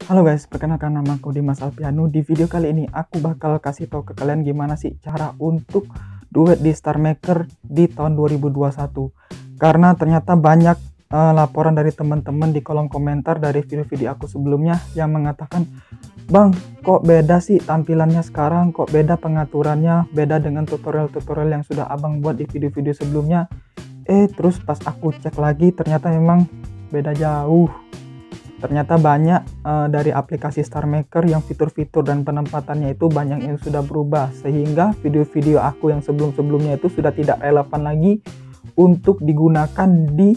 Halo guys, perkenalkan nama aku Dimas Alpianu. Di video kali ini aku bakal kasih tahu ke kalian gimana sih cara untuk duet di Star Maker di tahun 2021. Karena ternyata banyak laporan dari teman-teman di kolom komentar dari video-video aku sebelumnya yang mengatakan, "Bang, kok beda sih tampilannya sekarang? Kok beda pengaturannya? Beda dengan tutorial-tutorial yang sudah abang buat di video-video sebelumnya." Terus pas aku cek lagi ternyata memang beda jauh. Ternyata banyak dari aplikasi Star Maker yang fitur-fitur dan penempatannya itu banyak yang sudah berubah, sehingga video-video aku yang sebelum-sebelumnya itu sudah tidak relevan lagi untuk digunakan di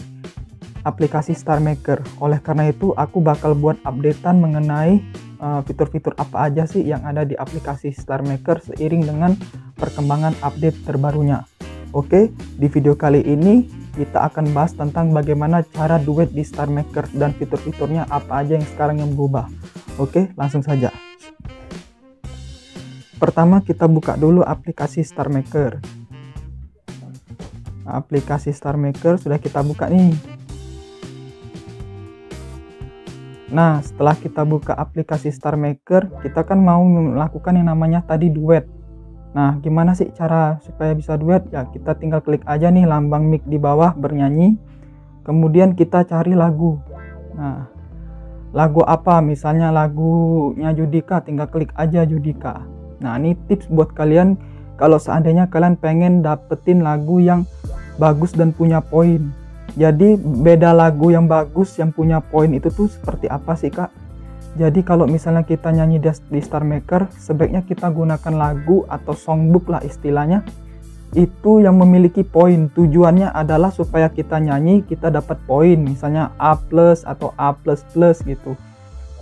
aplikasi Star Maker. Oleh karena itu aku bakal buat updatean mengenai fitur-fitur apa aja sih yang ada di aplikasi Star Maker seiring dengan perkembangan update terbarunya. Oke, di video kali ini kita akan bahas tentang bagaimana cara duet di Star Maker dan fitur-fiturnya apa aja yang sekarang yang berubah. Oke, langsung saja. Pertama kita buka dulu aplikasi Star Maker. Aplikasi Star Maker sudah kita buka nih. Nah, setelah kita buka aplikasi Star Maker, kita kan mau melakukan yang namanya tadi duet. Nah, gimana sih cara supaya bisa duet? Ya, kita tinggal klik aja nih lambang mic di bawah bernyanyi. Kemudian kita cari lagu. Nah, lagu apa? Misalnya lagunya Judika, tinggal klik aja Judika. Nah, ini tips buat kalian kalau seandainya kalian pengen dapetin lagu yang bagus dan punya poin. Jadi, beda lagu yang bagus yang punya poin itu tuh seperti apa sih, Kak? Jadi kalau misalnya kita nyanyi di Star Maker, sebaiknya kita gunakan lagu atau songbook lah istilahnya, itu yang memiliki poin. Tujuannya adalah supaya kita nyanyi, kita dapat poin, misalnya A+ atau A++ gitu.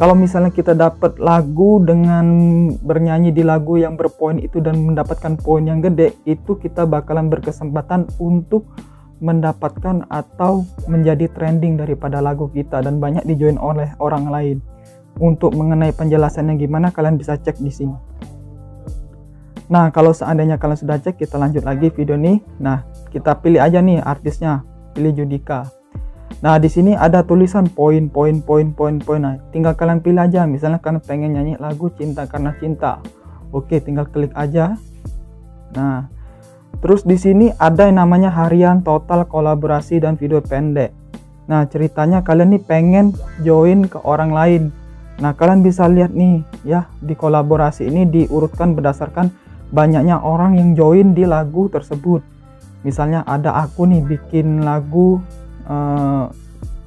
Kalau misalnya kita dapat lagu dengan bernyanyi di lagu yang berpoin itu dan mendapatkan poin yang gede, itu kita bakalan berkesempatan untuk mendapatkan atau menjadi trending daripada lagu kita dan banyak dijoin oleh orang lain. Untuk mengenai penjelasannya gimana, kalian bisa cek di sini. Nah, kalau seandainya kalian sudah cek, kita lanjut lagi video ini. Nah, kita pilih aja nih artisnya, pilih Judika. Nah, di sini ada tulisan poin. Nah, tinggal kalian pilih aja. Misalnya kalian pengen nyanyi lagu Cinta Karena Cinta. Oke, tinggal klik aja. Nah, terus di sini ada yang namanya harian, total, kolaborasi, dan video pendek. Nah, ceritanya kalian nih pengen join ke orang lain. Nah, kalian bisa lihat nih ya, di kolaborasi ini diurutkan berdasarkan banyaknya orang yang join di lagu tersebut. Misalnya ada aku nih bikin lagu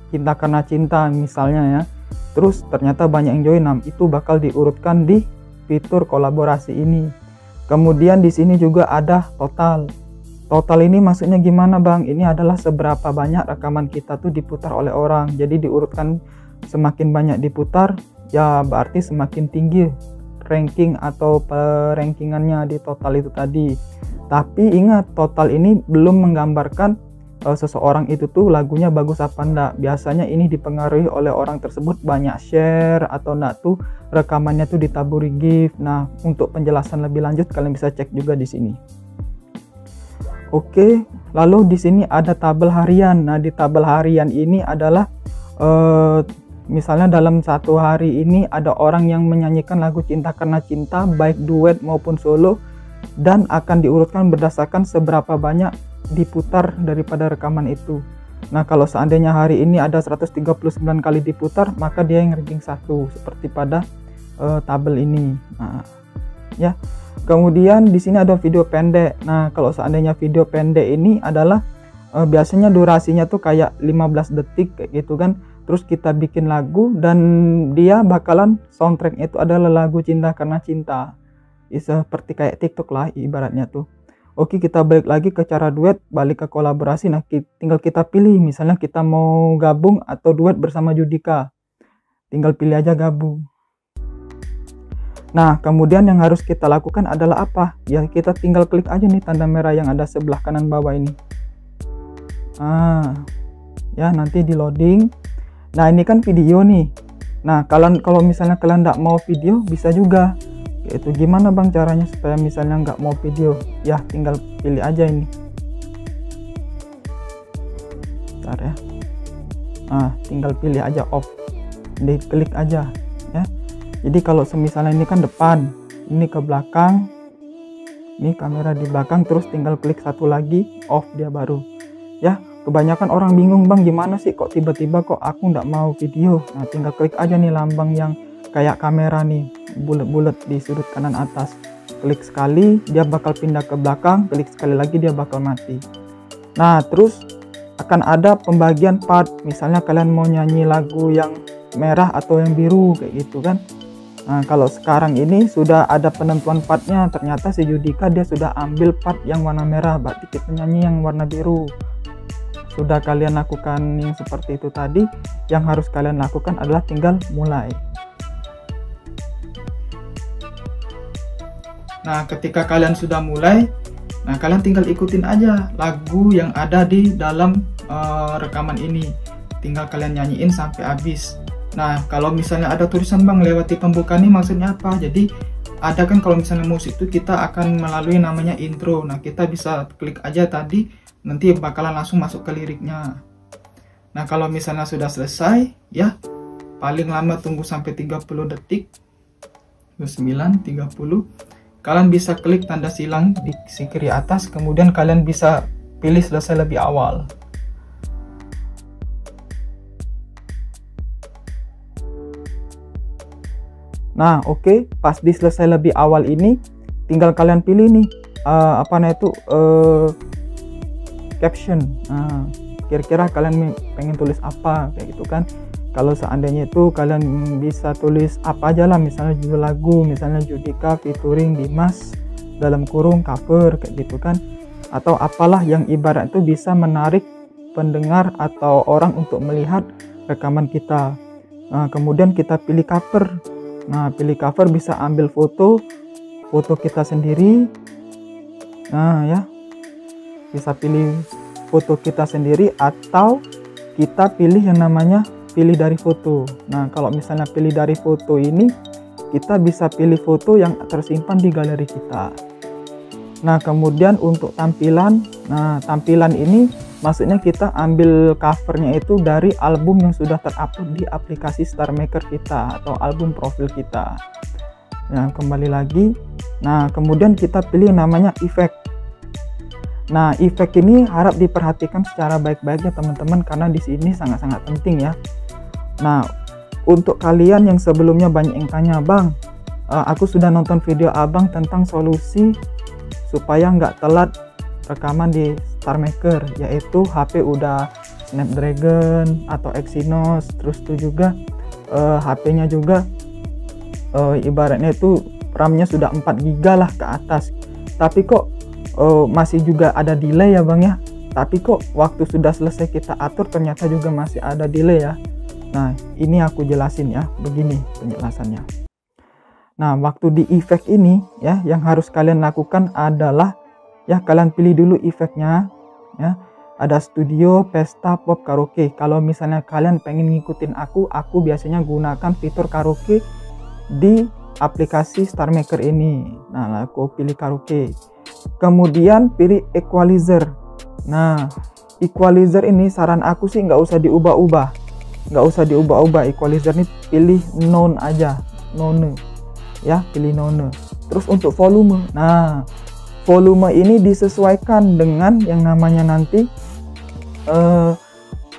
Cinta Karena Cinta misalnya ya. Terus ternyata banyak yang join, nah itu bakal diurutkan di fitur kolaborasi ini. Kemudian di sini juga ada total. Total ini maksudnya gimana, Bang? Ini adalah seberapa banyak rekaman kita tuh diputar oleh orang. Jadi diurutkan semakin banyak diputar, ya berarti semakin tinggi ranking atau rankingannya di total itu tadi. Tapi ingat, total ini belum menggambarkan seseorang itu tuh lagunya bagus apa enggak. Biasanya ini dipengaruhi oleh orang tersebut banyak share atau enggak tuh rekamannya tuh ditaburi gift. Nah, untuk penjelasan lebih lanjut kalian bisa cek juga di sini. Oke, lalu di sini ada tabel harian. Nah, di tabel harian ini adalah misalnya dalam satu hari ini ada orang yang menyanyikan lagu Cinta Karena Cinta, baik duet maupun solo, dan akan diurutkan berdasarkan seberapa banyak diputar daripada rekaman itu. Nah, kalau seandainya hari ini ada 139 kali diputar, maka dia yang ranking 1 seperti pada tabel ini. Nah, ya. Kemudian di sini ada video pendek. Nah, kalau seandainya video pendek ini adalah biasanya durasinya tuh kayak 15 detik kayak gitu kan. Terus kita bikin lagu dan dia bakalan soundtracknya itu adalah lagu Cinta Karena Cinta. Seperti kayak TikTok lah ibaratnya tuh. Oke, kita balik lagi ke cara duet, balik ke kolaborasi. Nah, tinggal kita pilih, misalnya kita mau gabung atau duet bersama Judika. Tinggal pilih aja gabung. Nah, kemudian yang harus kita lakukan adalah apa? Ya, kita tinggal klik aja nih tanda merah yang ada sebelah kanan bawah ini. Ya, nanti di loading. Nah, ini kan video nih. Nah, kalau misalnya kalian nggak mau video, bisa juga. Yaitu gimana, Bang, caranya supaya misalnya nggak mau video? Ya, tinggal pilih aja ini. Bentar ya. Tinggal pilih aja off. Diklik aja ya. Jadi kalau semisalnya ini kan depan, ini ke belakang, ini kamera di belakang, terus tinggal klik satu lagi, off dia baru. Ya, kebanyakan orang bingung, bang gimana sih kok tiba-tiba kok aku nggak mau video. Nah tinggal klik aja nih lambang yang kayak kamera nih, bulat-bulat di sudut kanan atas. Klik sekali dia bakal pindah ke belakang, klik sekali lagi dia bakal mati. Nah terus akan ada pembagian part, misalnya kalian mau nyanyi lagu yang merah atau yang biru kayak gitu kan. Nah kalau sekarang ini sudah ada penentuan partnya, ternyata si Judika dia sudah ambil part yang warna merah, berarti kita nyanyi yang warna biru. Sudah kalian lakukan yang seperti itu tadi, yang harus kalian lakukan adalah tinggal mulai. Nah ketika kalian sudah mulai, nah kalian tinggal ikutin aja lagu yang ada di dalam rekaman ini, tinggal kalian nyanyiin sampai habis. Nah kalau misalnya ada tulisan bang lewati pembukaan ini maksudnya apa, jadi ada kan kalau misalnya musik itu kita akan melalui namanya intro. Nah kita bisa klik aja tadi, nanti bakalan langsung masuk ke liriknya. Nah kalau misalnya sudah selesai ya, paling lama tunggu sampai 30 detik, 29, 30. Kalian bisa klik tanda silang di sisi kiri atas, kemudian kalian bisa pilih selesai lebih awal. Nah oke, pas di selesai lebih awal ini tinggal kalian pilih nih caption. Nah kira-kira kalian pengen tulis apa kayak gitu kan. Kalau seandainya itu kalian bisa tulis apa aja lah, misalnya judul lagu, misalnya Judika featuring Dimas dalam kurung cover kayak gitu kan, atau apalah yang ibarat itu bisa menarik pendengar atau orang untuk melihat rekaman kita. Nah kemudian kita pilih cover. Nah pilih cover bisa ambil foto kita sendiri. Nah ya, bisa pilih foto kita sendiri atau kita pilih yang namanya pilih dari foto. Nah kalau misalnya pilih dari foto ini, kita bisa pilih foto yang tersimpan di galeri kita. Nah kemudian untuk tampilan, nah tampilan ini maksudnya kita ambil covernya itu dari album yang sudah terupload di aplikasi StarMaker kita atau album profil kita. Nah kembali lagi, nah kemudian kita pilih namanya efek. Nah efek ini harap diperhatikan secara baik-baik ya teman-teman, karena di sini sangat-sangat penting ya. Nah untuk kalian yang sebelumnya banyak yang tanya, bang aku sudah nonton video abang tentang solusi supaya nggak telat rekaman di StarMaker, yaitu HP udah Snapdragon atau Exynos, terus itu juga HP-nya juga ibaratnya itu RAM-nya sudah 4 GB lah ke atas, tapi kok masih juga ada delay ya bang ya, tapi kok waktu sudah selesai kita atur ternyata juga masih ada delay ya. Nah ini aku jelasin ya, begini penjelasannya. Nah waktu di efek ini ya, yang harus kalian lakukan adalah ya kalian pilih dulu efeknya ya. Ada studio, pesta, pop, karaoke. Kalau misalnya kalian pengen ngikutin aku biasanya gunakan fitur karaoke di aplikasi StarMaker ini. Nah aku pilih karaoke, kemudian pilih equalizer. Nah equalizer ini saran aku sih nggak usah diubah-ubah, equalizer ini pilih none aja, none ya, pilih none. Terus untuk volume, nah volume ini disesuaikan dengan yang namanya nanti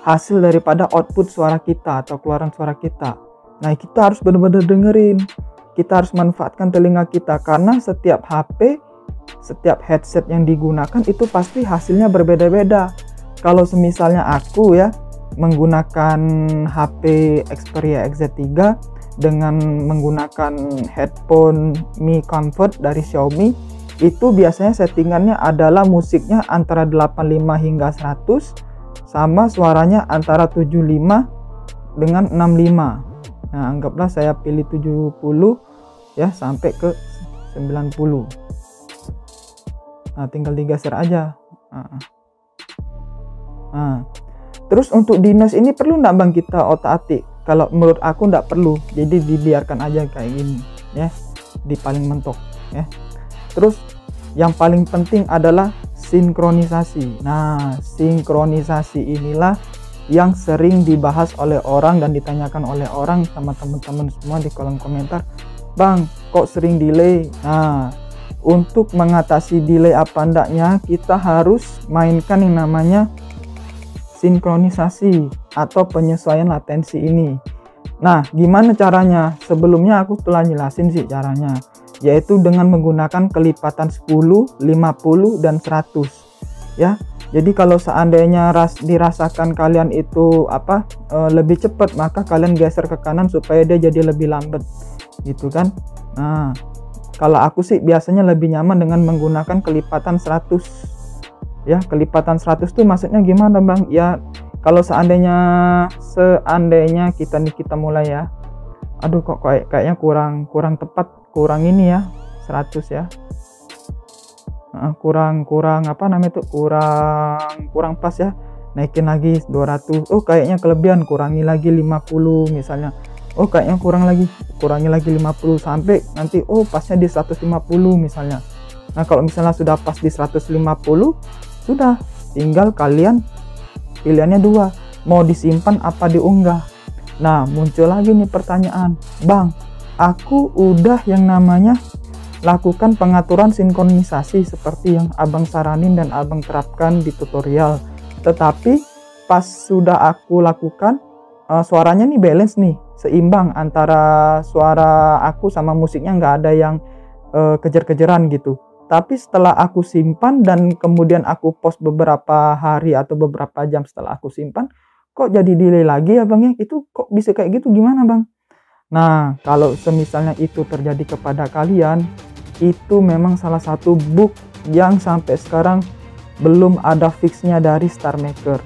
hasil daripada output suara kita atau keluaran suara kita. Nah kita harus benar-benar dengerin, kita harus manfaatkan telinga kita, karena setiap HP, setiap headset yang digunakan itu pasti hasilnya berbeda-beda. Kalau misalnya aku ya menggunakan HP Xperia XZ3 dengan menggunakan headphone Mi Comfort dari Xiaomi, itu biasanya settingannya adalah musiknya antara 85 hingga 100 sama suaranya antara 75 dengan 65. Nah anggaplah saya pilih 70 ya sampai ke 90. Nah tinggal digeser aja. Nah terus untuk di noise ini perlu nggak bang kita otak-atik? Kalau menurut aku nggak perlu, jadi dibiarkan aja kayak gini ya, di paling mentok ya. Terus yang paling penting adalah sinkronisasi. Nah sinkronisasi inilah yang sering dibahas oleh orang dan ditanyakan oleh orang sama teman-teman semua di kolom komentar. Bang, kok sering delay? Nah, untuk mengatasi delay apa ndaknya, kita harus mainkan yang namanya sinkronisasi atau penyesuaian latensi ini. Nah, gimana caranya? Sebelumnya aku telah jelasin sih caranya, yaitu dengan menggunakan kelipatan 10, 50, dan 100 ya. Jadi kalau seandainya dirasakan kalian itu lebih cepat, maka kalian geser ke kanan supaya dia jadi lebih lambat gitu kan. Nah, kalau aku sih biasanya lebih nyaman dengan menggunakan kelipatan 100 ya. Kelipatan 100 tuh maksudnya gimana Bang? Ya kalau seandainya kita mulai ya, aduh kok kayaknya kurang tepat, kurang ini ya, 100 ya, kurang apa namanya itu, kurang pas ya, naikin lagi 200. Oh kayaknya kelebihan, kurangi lagi 50 misalnya. Oh kayaknya kurangi lagi 50 sampai nanti pasnya di 150 misalnya. Nah kalau misalnya sudah pas di 150, sudah tinggal kalian pilihannya dua, mau disimpan apa diunggah. Nah muncul lagi nih pertanyaan, Bang, aku udah yang namanya lakukan pengaturan sinkronisasi seperti yang abang saranin dan abang terapkan di tutorial, tetapi pas sudah aku lakukan suaranya nih balance nih, seimbang antara suara aku sama musiknya, nggak ada yang kejar-kejaran gitu. Tapi setelah aku simpan dan kemudian aku post beberapa hari atau beberapa jam setelah aku simpan, kok jadi delay lagi ya Bang ya? Itu kok bisa kayak gitu, gimana Bang? Nah kalau semisalnya itu terjadi kepada kalian, itu memang salah satu bug yang sampai sekarang belum ada fixnya dari StarMaker.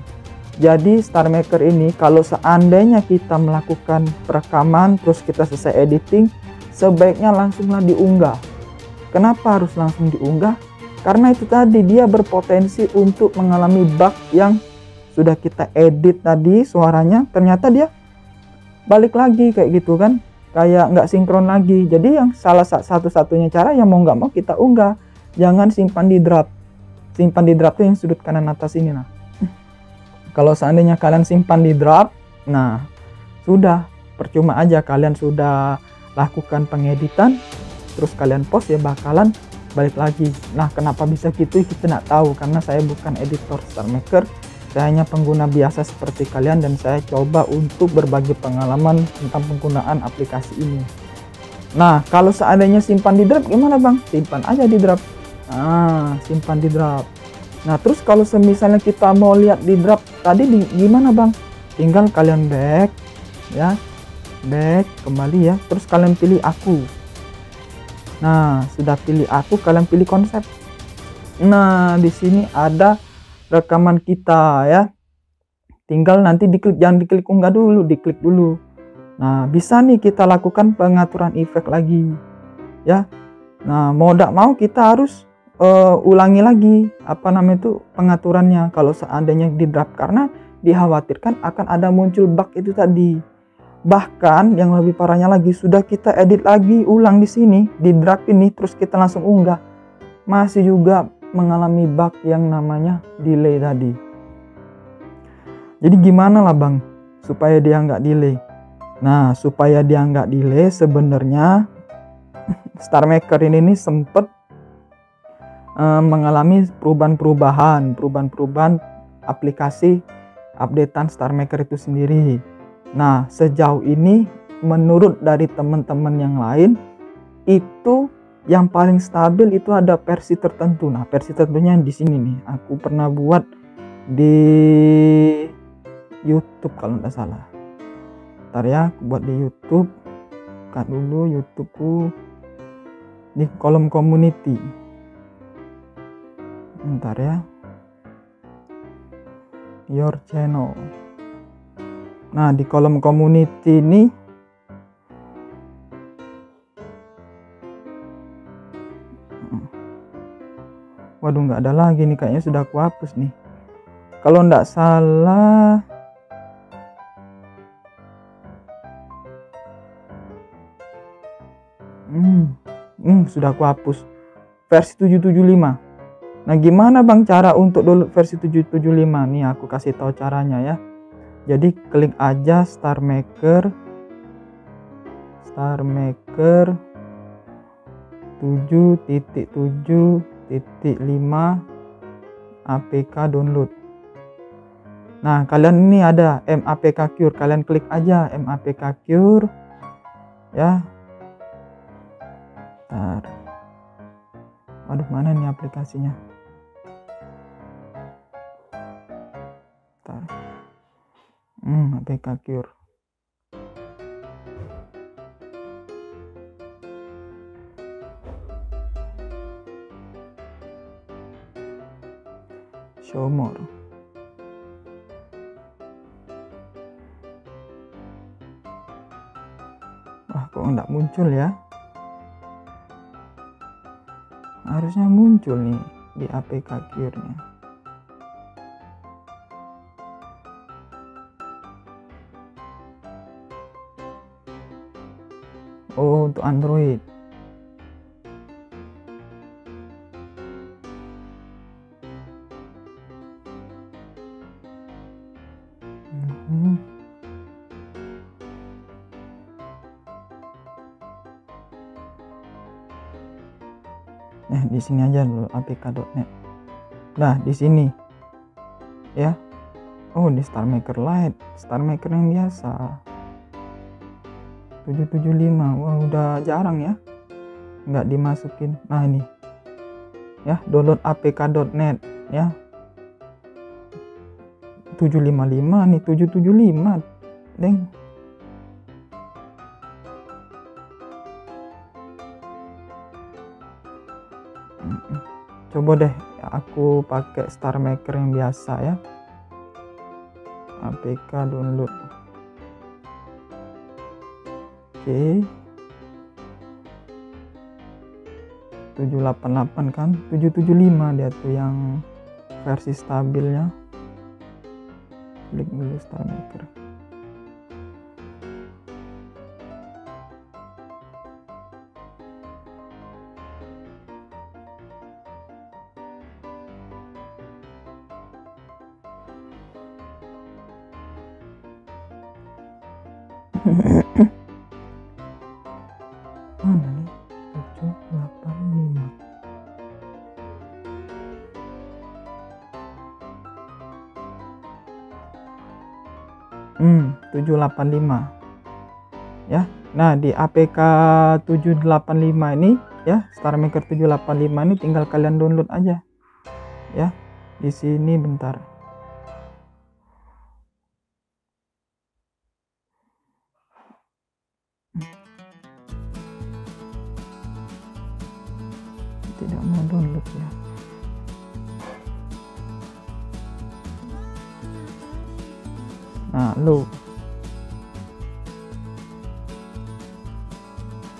Jadi StarMaker ini kalau seandainya kita melakukan perekaman terus kita selesai editing, sebaiknya langsunglah diunggah. Kenapa harus langsung diunggah? Karena itu tadi, dia berpotensi untuk mengalami bug yang sudah kita edit tadi suaranya, ternyata dia balik lagi kayak gitu kan, kayak nggak sinkron lagi. Jadi yang salah satu-satunya cara yang mau nggak mau kita unggah, jangan simpan di draft. Simpan di draft tuh yang sudut kanan atas ini. Nah kalau seandainya kalian simpan di draft, nah sudah percuma aja kalian sudah lakukan pengeditan terus kalian post, ya bakalan balik lagi. Nah kenapa bisa gitu kita nggak tahu, karena saya bukan editor StarMaker, saya hanya pengguna biasa seperti kalian dan saya coba untuk berbagi pengalaman tentang penggunaan aplikasi ini. Nah kalau seandainya simpan di draft gimana Bang? Simpan aja di draft. Simpan di draft. Nah terus kalau misalnya kita mau lihat di draft tadi gimana Bang? Tinggal kalian back ya, back kembali ya, terus kalian pilih aku. Nah sudah pilih aku, kalian pilih konsep. Nah di sini ada rekaman kita ya, tinggal nanti diklik, jangan diklik unggah dulu, diklik dulu. Nah bisa nih kita lakukan pengaturan efek lagi ya. Nah mau tidak mau kita harus ulangi lagi pengaturannya kalau seandainya di draft, karena dikhawatirkan akan ada muncul bug itu tadi. Bahkan yang lebih parahnya lagi, sudah kita edit lagi ulang di sini di draft ini terus kita langsung unggah, masih juga mengalami bug yang namanya delay tadi. Jadi gimana lah Bang supaya dia nggak delay? Nah supaya dia nggak delay, sebenarnya StarMaker ini sempat mengalami perubahan-perubahan aplikasi updatean StarMaker itu sendiri. Nah sejauh ini menurut dari teman-teman yang lain, itu yang paling stabil itu ada versi tertentu. Nah versi tertentunya di sini nih, aku pernah buat di YouTube kalau nggak salah. Ntar ya, aku buat di YouTube. Buka dulu YouTubeku di kolom community. Ntar ya, your channel. Nah di kolom community ini waduh nggak ada lagi nih, kayaknya sudah aku hapus nih kalau nggak salah. Sudah aku hapus versi 775. Nah gimana Bang cara untuk download versi 775? Nih aku kasih tahu caranya ya. Jadi klik aja StarMaker 7.7.5 APK download. Nah, kalian ini ada MAPK Cure, kalian klik aja MAPK Cure ya. Bentar. Aduh, mana nih aplikasinya? Bentar. APK Cure. Show more. Wah, kok nggak muncul ya? Harusnya muncul nih di APK Cure-nya. Oh, untuk Android. Nah, di sini aja dulu apk.net. Nah, di sini ya. Oh, di StarMaker Lite, StarMaker yang biasa 775. Wah, udah jarang ya nggak dimasukin. Nah, ini ya, download apk.net ya. 755 nih, 775 deng. Coba deh aku pakai StarMaker yang biasa ya. APK download. Oke. 788 kan, 775 dia tuh yang versi stabilnya. Klik dulu StarMaker. Mana nih? 785. 785 ya. Nah, di APK 785 ini ya, StarMaker 785 ini tinggal kalian download aja ya. Di sini bentar. Tidak mau download ya. Nah, lo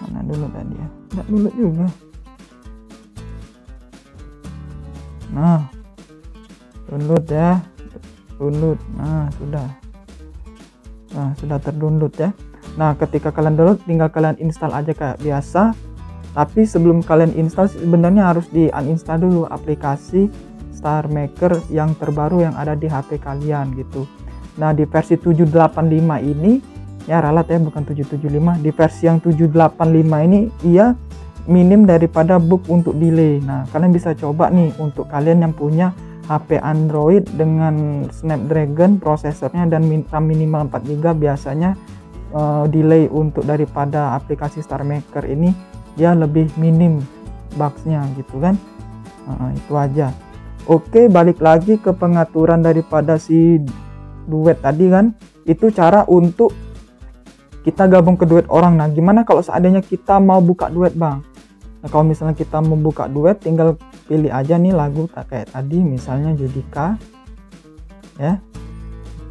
mana dulu tadi ya? Nggak download juga. Nah, download ya, download. Nah, sudah terdownload ya. Nah, ketika kalian download, tinggal kalian install aja kayak biasa. Tapi sebelum kalian install, sebenarnya harus di uninstall dulu aplikasi StarMaker yang terbaru yang ada di HP kalian gitu. Nah, di versi 785 ini ya, ralat ya, bukan 775. Di versi yang 785 ini ia minim daripada bug untuk delay. Nah, kalian bisa coba nih untuk kalian yang punya HP Android dengan Snapdragon prosesornya dan RAM minimal 4GB, biasanya delay untuk daripada aplikasi StarMaker ini dia lebih minim bugsnya gitu kan. Itu aja. Oke, balik lagi ke pengaturan daripada si duet tadi kan. Itu cara untuk kita gabung ke duet orang. Nah, gimana kalau seandainya kita mau buka duet, Bang? Nah, kalau misalnya kita mau buka duet, tinggal pilih aja nih lagu kayak tadi, misalnya Judika ya,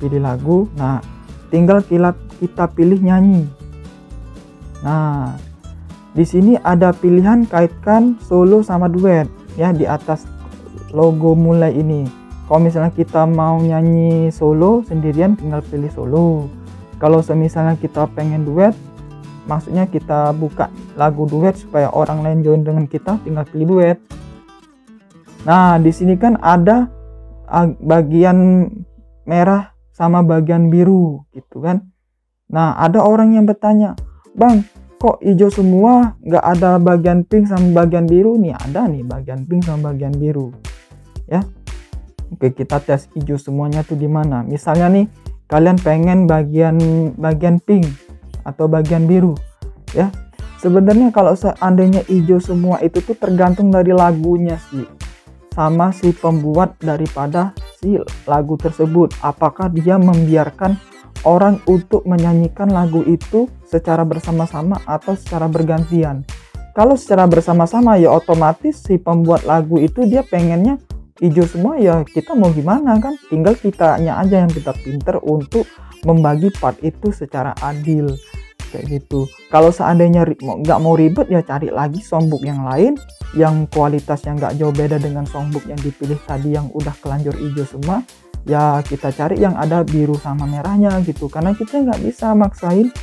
pilih lagu. Nah, tinggal kita pilih nyanyi. Nah, di sini ada pilihan kaitkan solo sama duet ya, di atas logo mulai ini. Kalau misalnya kita mau nyanyi solo sendirian, tinggal pilih solo. Kalau misalnya kita pengen duet, maksudnya kita buka lagu duet supaya orang lain join dengan kita, tinggal pilih duet. Nah, di sini kan ada bagian merah sama bagian biru gitu kan. Nah, ada orang yang bertanya, "Bang, kok hijau semua, nggak ada bagian pink sama bagian biru. Nih ada nih bagian pink sama bagian biru ya. Oke, kita tes hijau semuanya tuh gimana. Misalnya nih kalian pengen bagian pink atau bagian biru ya. Sebenarnya kalau seandainya hijau semua itu tuh tergantung dari lagunya sih, sama si pembuat daripada si lagu tersebut. Apakah dia membiarkan orang untuk menyanyikan lagu itu secara bersama-sama atau secara bergantian. Kalau secara bersama-sama ya otomatis si pembuat lagu itu dia pengennya hijau semua, ya kita mau gimana kan, tinggal kitanya aja yang kita pinter untuk membagi part itu secara adil kayak gitu. Kalau seandainya nggak mau ribet ya cari lagi songbook yang lain yang kualitasnya nggak jauh beda dengan songbook yang dipilih tadi yang udah kelanjur hijau semua. Ya kita cari yang ada biru sama merahnya gitu, karena kita nggak bisa maksain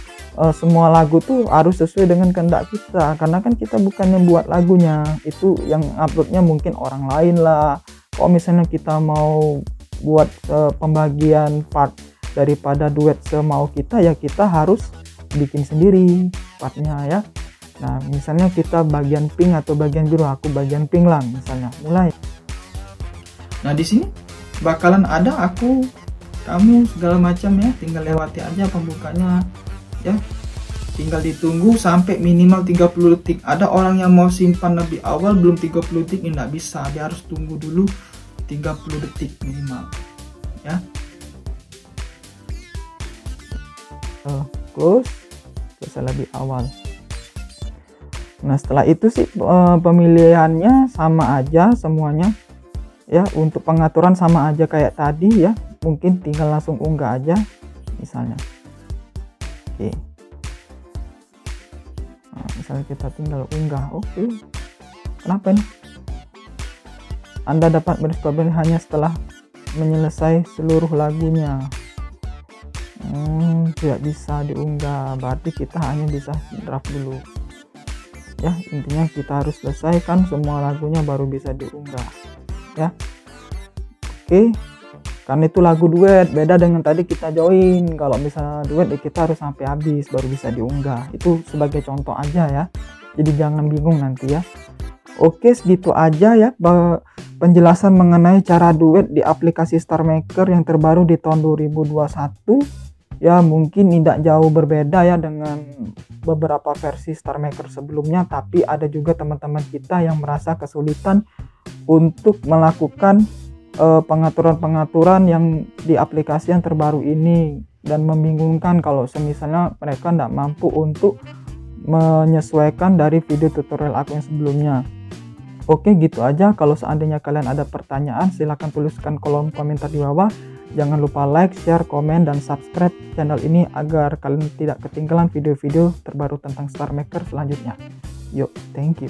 semua lagu tuh harus sesuai dengan kehendak kita, karena kan kita bukannya buat lagunya, itu yang uploadnya mungkin orang lain lah. Kalau misalnya kita mau buat pembagian part daripada duet semau kita, ya kita harus bikin sendiri partnya ya. Nah misalnya kita bagian pink atau bagian biru, aku bagian pink lah misalnya, mulai. Nah di sini bakalan ada aku, kamu, segala macam ya, tinggal lewati aja pembukanya ya, tinggal ditunggu sampai minimal 30 detik. Ada orang yang mau simpan lebih awal belum 30 detik, ini nggak bisa, dia harus tunggu dulu 30 detik minimal ya. Close, selesai lebih awal. Nah setelah itu sih pemilihannya sama aja semuanya ya, untuk pengaturan sama aja kayak tadi ya, mungkin tinggal langsung unggah aja misalnya. Oke, nah, misalnya kita tinggal unggah. Oke, kenapa nih Anda dapat berskobel hanya setelah menyelesai seluruh lagunya? Tidak bisa diunggah, berarti kita hanya bisa draft dulu ya. Intinya kita harus selesaikan semua lagunya baru bisa diunggah ya. Oke, karena itu lagu duet, beda dengan tadi kita join. Kalau misalnya duet kita harus sampai habis baru bisa diunggah. Itu sebagai contoh aja ya, jadi jangan bingung nanti ya. Oke, segitu aja ya penjelasan mengenai cara duet di aplikasi StarMaker yang terbaru di tahun 2021 ya. Mungkin tidak jauh berbeda ya dengan beberapa versi StarMaker sebelumnya, tapi ada juga teman-teman kita yang merasa kesulitan untuk melakukan pengaturan-pengaturan yang di aplikasi yang terbaru ini, dan membingungkan kalau semisalnya mereka tidak mampu untuk menyesuaikan dari video tutorial aku yang sebelumnya. Oke, gitu aja. Kalau seandainya kalian ada pertanyaan, silahkan tuliskan kolom komentar di bawah. Jangan lupa like, share, komen, dan subscribe channel ini agar kalian tidak ketinggalan video-video terbaru tentang StarMaker selanjutnya. Yuk, thank you.